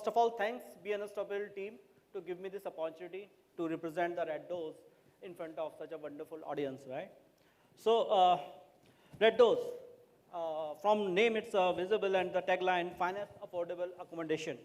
first of all, thanks BNSW team to give me this opportunity to represent the Reddoorz in front of such a wonderful audience, right? So, Reddoorz, from name it's visible and the tagline, finest affordable accommodation.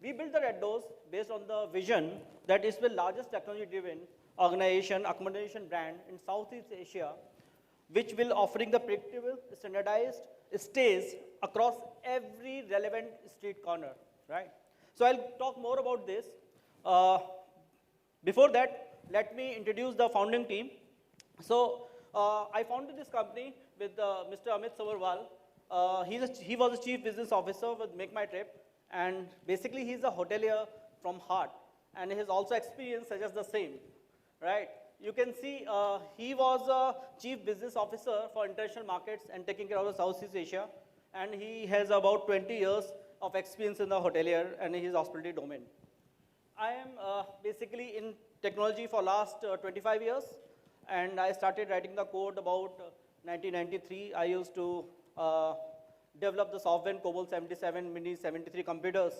We built the Reddoorz based on the vision that is the largest technology-driven organization, accommodation brand in Southeast Asia, which will offering the predictable, standardized stays across every relevant street corner, right? So I'll talk more about this. Before that, let me introduce the founding team. So I founded this company with Mr. Amit Savarwal. He was the chief business officer with Make My Trip, and basically he's a hotelier from heart, and he has also experience such as the same, right? You can see he was a chief business officer for international markets and taking care of the Southeast Asia, and he has about 20 years of experience in the hotelier and his hospitality domain. I am basically in technology for last 25 years, and I started writing the code about 1993. I used to develop the software in COBOL 77, Mini 73 computers,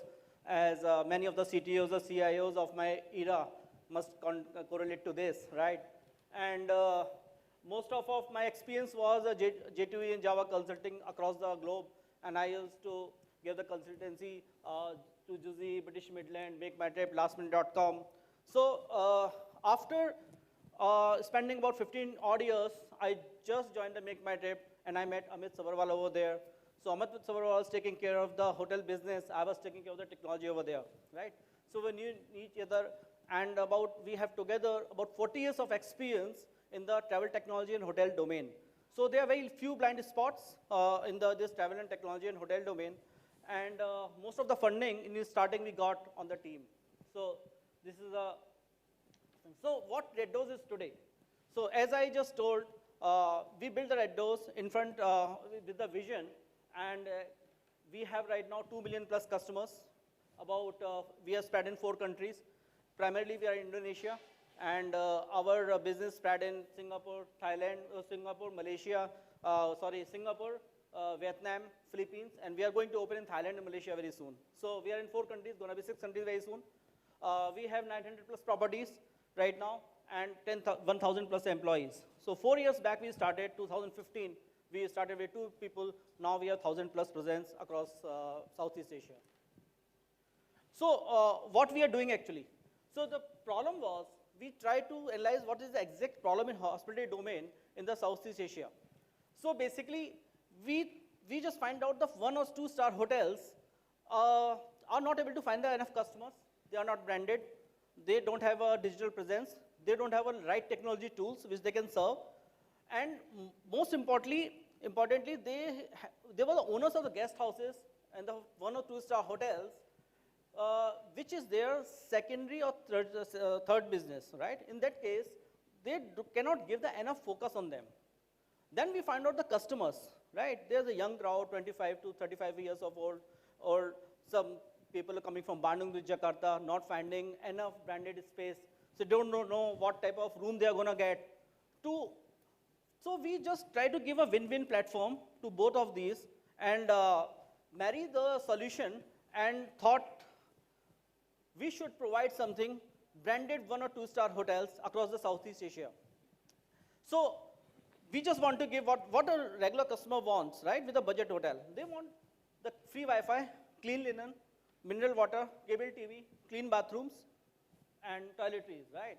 as many of the CTOs or CIOs of my era must correlate to this, right? And most of my experience was J2E and Java consulting across the globe, and I used to give the consultancy to Juzy, British Midland, Make My Trip, lastminute.com. So after spending about 15 odd years, I just joined the Make My Trip, and I met Amit Savarwal over there. So Amit Savarwal was taking care of the hotel business. I was taking care of the technology over there, right? So we knew each other, and we have together about 40 years of experience in the travel technology and hotel domain. So there are very few blind spots in this travel and technology and hotel domain, and most of the funding in the starting we got on the team. So this is so what Reddoorz is today. So as I just told, we built the Reddoorz in front with the vision, and we have right now 2 million plus customers. We are spread in 4 countries. Primarily, we are in Indonesia, and our business spread in Singapore, Malaysia, Singapore, Vietnam, Philippines, and we are going to open in Thailand and Malaysia very soon. So we are in 4 countries, going to be 6 countries very soon. We have 900 plus properties right now, and 1,000 plus employees. So 4 years back, we started, 2015, we started with 2 people. Now we have 1,000 plus presence across Southeast Asia. So what we are doing actually? So the problem was, we tried to analyze what is the exact problem in hospitality domain in the Southeast Asia. So basically, we just find out the 1 or 2 star hotels are not able to find enough customers. They are not branded. They don't have a digital presence. They don't have a right technology tools which they can serve. And most importantly, they were the owners of the guest houses and the 1 or 2 star hotels, which is their secondary or third business, right? In that case, they cannot give enough focus on them. Then we find out the customers, right? There's a young crowd, 25 to 35 years of old, or some people are coming from Bandung to Jakarta, not finding enough branded space, so don't know what type of room they are going to get. So we just try to give a win-win platform to both of these and marry the solution, and thought we should provide something branded 1 or 2 star hotels across the Southeast Asia. So we just want to give what a regular customer wants, right, with a budget hotel. They want the free Wi-Fi, clean linen, mineral water, cable TV, clean bathrooms, and toiletries, right?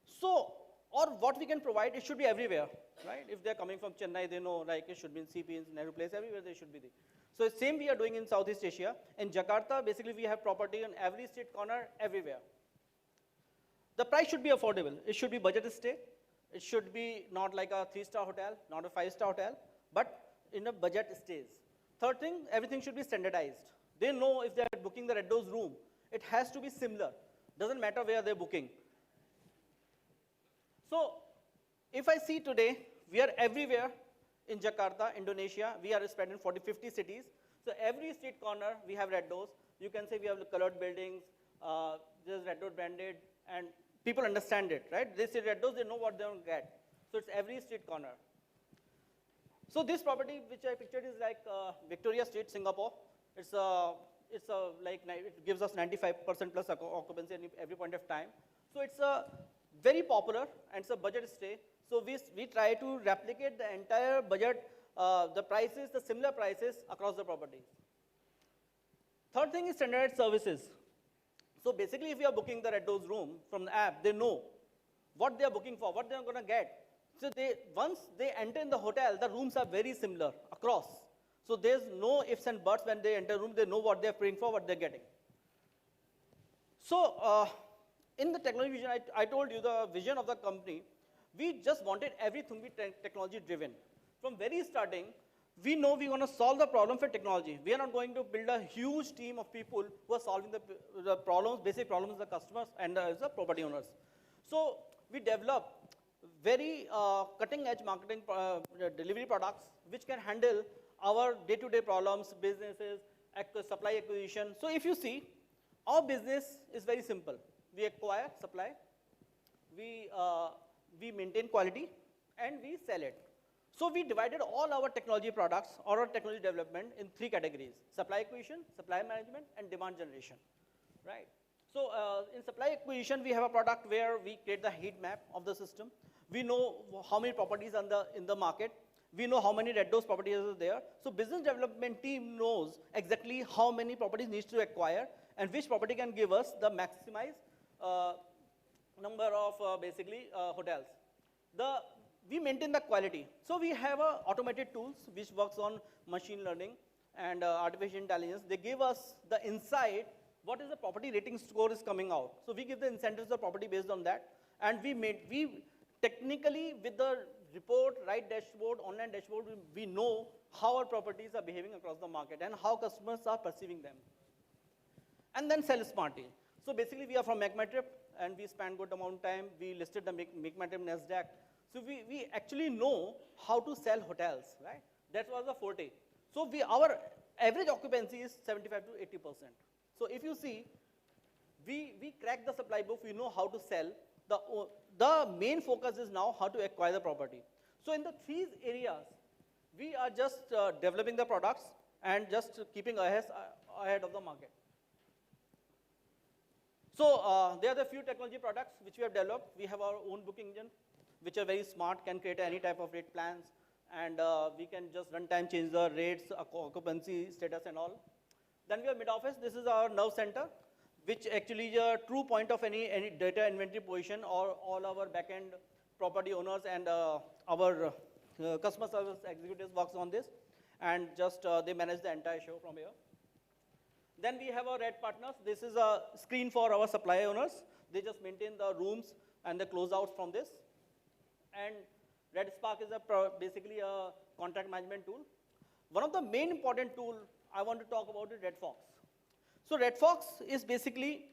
So, or what we can provide, it should be everywhere, right? If they're coming from Chennai, they know like it should be in CP, in Nehru Place, everywhere they should be there. So same we are doing in Southeast Asia. In Jakarta, basically we have property in every street corner, everywhere. The price should be affordable. It should be budget stay. It should be not like a 3-star hotel, not a 5-star hotel, but in a budget stays. Third thing, everything should be standardized. They know if they're booking the Reddoorz room, it has to be similar. Doesn't matter where they're booking. So if I see today, we are everywhere in Jakarta, Indonesia. We are spread in 40-50 cities. So every street corner, we have Reddoorz. You can say we have the colored buildings, there's Reddoorz branded, and people understand it, right? They say Reddoorz, they know what they're going to get. So it's every street corner. So this property, which I pictured, is like Victoria Street, Singapore. It's it's it gives us 95% plus occupancy at every point of time. So it's a very popular and it's a budget stay. So we try to replicate the entire budget, the prices, the similar prices across the properties. Third thing is standardized services. So basically, if you are booking the Reddoorz room from the app, they know what they are booking for, what they are going to get. So once they enter in the hotel, the rooms are very similar across. So there's no ifs and buts when they enter a room. They know what they're paying for, what they're getting. So in the technology vision, I told you the vision of the company. We just wanted everything to be technology driven. From very starting, we know we're going to solve the problem for technology. We are not going to build a huge team of people who are solving the problems, basic problems of the customers and the property owners. So we develop very cutting edge marketing delivery products which can handle our day-to-day problems, businesses, supply acquisition. So if you see, our business is very simple. We acquire, supply, we maintain quality, and we sell it. So we divided all our technology products or our technology development in 3 categories: supply acquisition, supply management, and demand generation, right? So in supply acquisition, we have a product where we create the heat map of the system. We know how many properties are in the market. We know how many Reddoorz properties are there. So business development team knows exactly how many properties needs to acquire and which property can give us the maximized number of hotels. We maintain the quality. So we have automated tools which works on machine learning and artificial intelligence. They give us the insight what is the property rating score is coming out. So we give the incentives of property based on that. And we technically with the report, right dashboard, online dashboard, we know how our properties are behaving across the market and how customers are perceiving them. And then sell smartly. So basically we are from MakeMyTrip and we spent good amount of time. We listed the MakeMyTrip NASDAQ. So we actually know how to sell hotels, right? That was the forte. So our average occupancy is 75 to 80%. So if you see, we crack the supply book, we know how to sell. The main focus is now how to acquire the property. So in the 3 areas, we are just developing the products and just keeping ahead of the market. So there are the few technology products which we have developed. We have our own booking engine, which are very smart, can create any type of rate plans, and we can just runtime change the rates, occupancy, status, and all. Then we have mid-office. This is our nerve center, which actually is a true point of any data inventory position, or all our back-end property owners and our customer service executives works on this, and just they manage the entire show from here. Then we have our Red Partners. This is a screen for our supply owners. They just maintain the rooms and the closeouts from this. And Red Spark is basically a contract management tool. One of the main important tool I want to talk about is Red Fox. So Red Fox is basically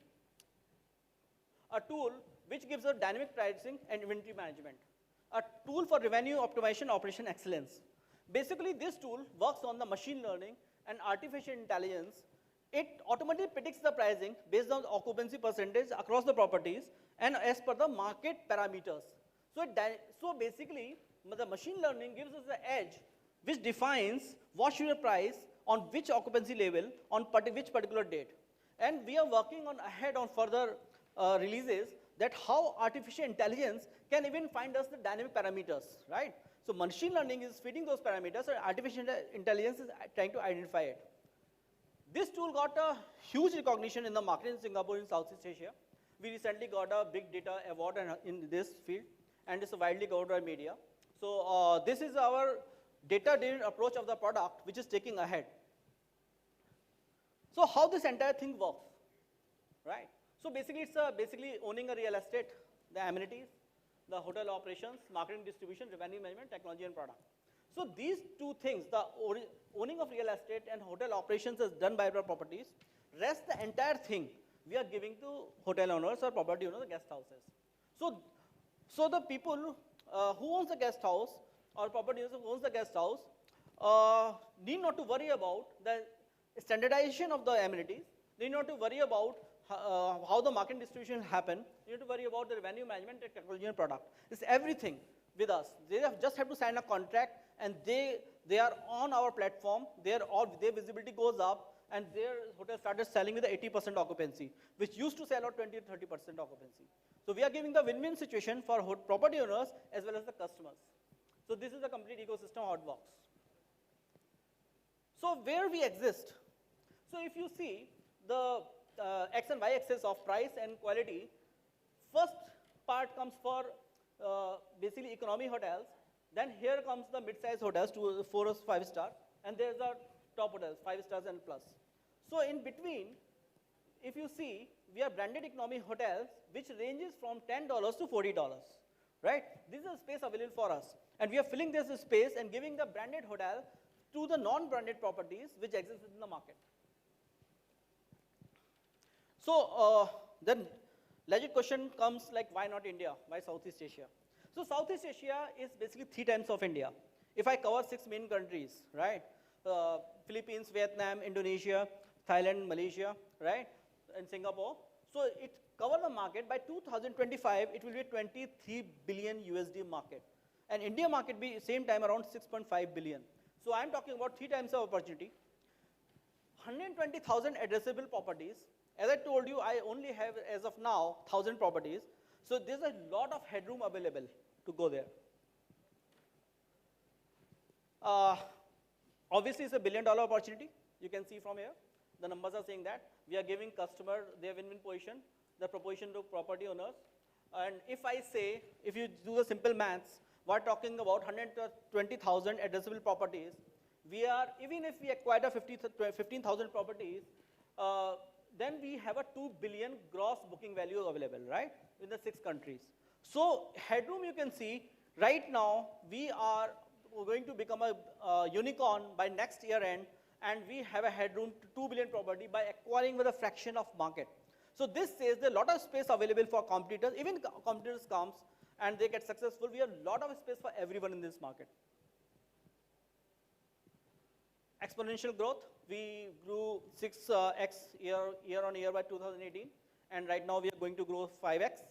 a tool which gives us dynamic pricing and inventory management. A tool for revenue optimization, operation excellence. Basically, this tool works on the machine learning and artificial intelligence. It automatically predicts the pricing based on the occupancy percentage across the properties and as per the market parameters. So basically, the machine learning gives us the edge which defines what should be price on which occupancy level on which particular date. And we are working on ahead on further releases that how artificial intelligence can even find us the dynamic parameters, right? So machine learning is feeding those parameters and artificial intelligence is trying to identify it. This tool got a huge recognition in the market in Singapore and Southeast Asia. We recently got a big data award in this field, and it's widely covered by media. So this is our data-driven approach of the product, which is taking ahead. So how this entire thing works, right? So basically, it's basically owning a real estate, the amenities, the hotel operations, marketing, distribution, revenue management, technology, and product. So these 2 things, the owning of real estate and hotel operations is done by our properties. Rest, the entire thing, we are giving to hotel owners or property owners, guest houses. So the people who owns the guest house or property owner who owns the guest house need not to worry about the standardization of the amenities. They need not to worry about how the market distribution happen. You need to worry about the revenue management, technology, and product. It's everything with us. They just have to sign a contract, and they are on our platform. Their visibility goes up, and their hotel started selling with the 80% occupancy, which used to sell at 20 to 30% occupancy. So we are giving the win-win situation for property owners as well as the customers. So this is the complete ecosystem Hotbox. So where we exist? So if you see the X and Y axis of price and quality, first part comes for basically economy hotels. Then here comes the mid-size hotels, 4 or 5 star, and there's the top hotels, 5 stars and plus. So in between, if you see, we are branded economy hotels, which ranges from $10 to $40, right? This is a space available for us. And we are filling this space and giving the branded hotel to the non-branded properties which exist in the market. So then legit question comes like, why not India? Why Southeast Asia? So Southeast Asia is basically 3 times of India. If I cover 6 main countries, right? Philippines, Vietnam, Indonesia, Thailand, Malaysia, right? And Singapore. So it covers the market. By 2025, it will be a 23 billion USD market. And India market be same time around 6.5 billion. So I'm talking about 3 times of opportunity. 120,000 addressable properties. As I told you, I only have, as of now, 1,000 properties. So there's a lot of headroom available to go there. Obviously, it's a $1 billion opportunity. You can see from here. The numbers are saying that. We are giving customer their win-win position, the proposition to property owners. And if I say, if you do the simple maths, we're talking about 120,000 addressable properties. We are, even if we acquire 15,000 properties, then we have a 2 billion gross booking value available, right, in the 6 countries. So headroom, you can see, right now, we are going to become a unicorn by next year end, and we have a headroom to 2 billion property by acquiring with a fraction of market. So this says there's a lot of space available for competitors. Even competitors comes and they get successful, we have a lot of space for everyone in this market. Exponential growth, we grew 6x year on year by 2018, and right now we are going to grow 5x.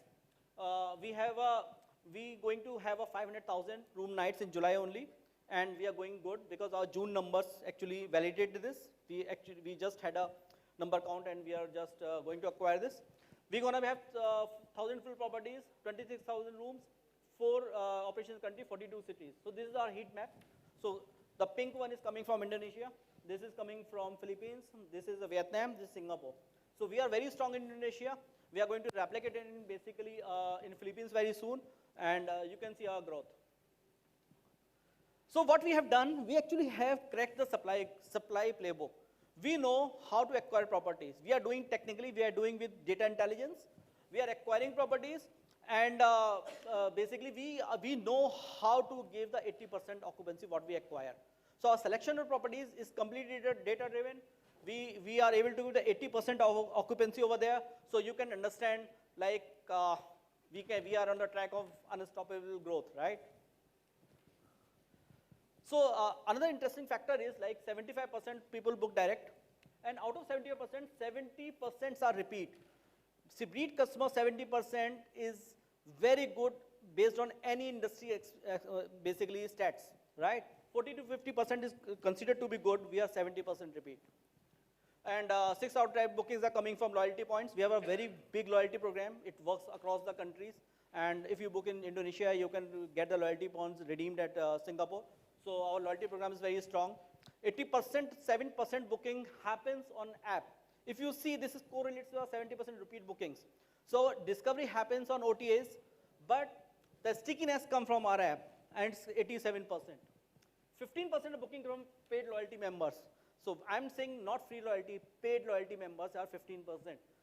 We going to have a 500,000 room nights in July only, and we are going good because our June numbers actually validated this. We just had a number count, and we are just going to acquire this. We're going to have 1,000 full properties, 26,000 rooms, 4 operations country, 42 cities. So this is our heat map. So the pink one is coming from Indonesia. This is coming from Philippines. This is Vietnam. This is Singapore. So we are very strong in Indonesia. We are going to replicate it in basically in Philippines very soon, and you can see our growth. So what we have done, we actually have cracked the supply playbook. We know how to acquire properties. We are doing technically, we are doing with data intelligence. We are acquiring properties, and basically we know how to give the 80% occupancy what we acquire. So our selection of properties is completely data driven. We are able to give the 80% of occupancy over there. So you can understand, like we are on the track of unstoppable growth, right? So another interesting factor is like 75% people book direct, and out of 70%, 70% are repeat. See, repeat customer 70% is very good based on any industry basically stats, right? 40 to 50% is considered to be good. We are 70% repeat. And 6 outright bookings are coming from loyalty points. We have a very big loyalty program. It works across the countries. And if you book in Indonesia, you can get the loyalty points redeemed at Singapore. So our loyalty program is very strong. 80%, 7% booking happens on app. If you see, this is correlates to our 70% repeat bookings. So discovery happens on OTAs, but the stickiness comes from our app, and it's 87%. 15% of booking from paid loyalty members. So I'm saying not free loyalty, paid loyalty members are 15%.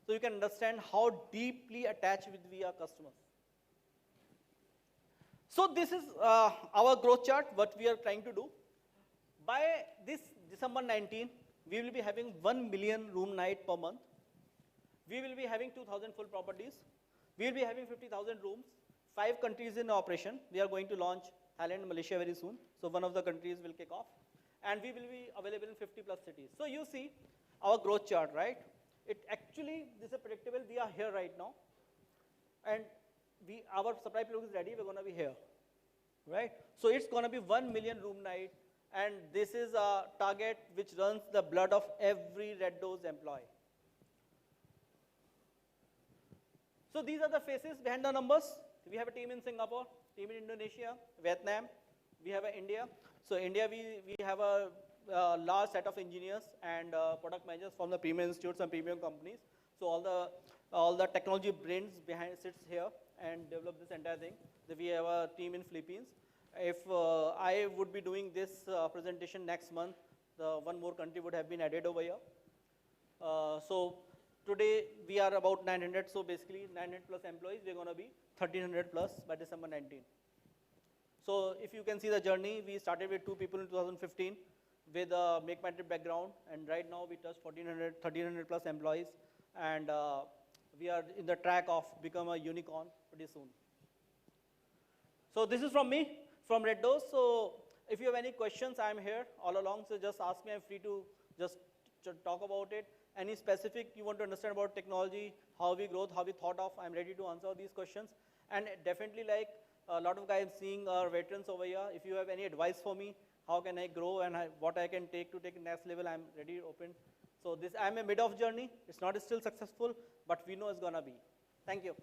So you can understand how deeply attached we are customers. So this is our growth chart, what we are trying to do. By this December 19, we will be having 1 million room night per month. We will be having 2,000 full properties. We will be having 50,000 rooms, 5 countries in operation. We are going to launch Thailand and Malaysia very soon. So one of the countries will kick off. And we will be available in 50 plus cities. So you see our growth chart, right? It actually, this is predictable. We are here right now. And our supply playbook is ready. We're going to be here, right? So it's going to be 1 million room night And this is a target which runs the blood of every Reddoorz employee. So these are the faces behind the numbers. We have a team in Singapore, team in Indonesia, Vietnam. We have India. So India, we have a large set of engineers and product managers from the premium institutes and premium companies. So all the technology brains behind sits here and develop this entire thing. So we have a team in Philippines. If I would be doing this presentation next month, one more country would have been added over here. So today we are about 900, so basically 900 plus employees, we're going to be 1300 plus by December 19. So if you can see the journey, we started with 2 people in 2015 with a Make My Trip background, and right now we touch 1300 plus employees, and we are in the track of become a unicorn pretty soon. So this is from me, from Reddoorz. So if you have any questions, I'm here all along, so just ask me. I'm free to just talk about it. Any specific you want to understand about technology, how we growth, how we thought of, I'm ready to answer these questions. And definitely, like a lot of guys seeing our veterans over here, if you have any advice for me, how can I grow and what I can take to take next level, I'm ready, open. So this, I'm a mid of journey. It's not still successful, but we know it's gonna be. Thank you.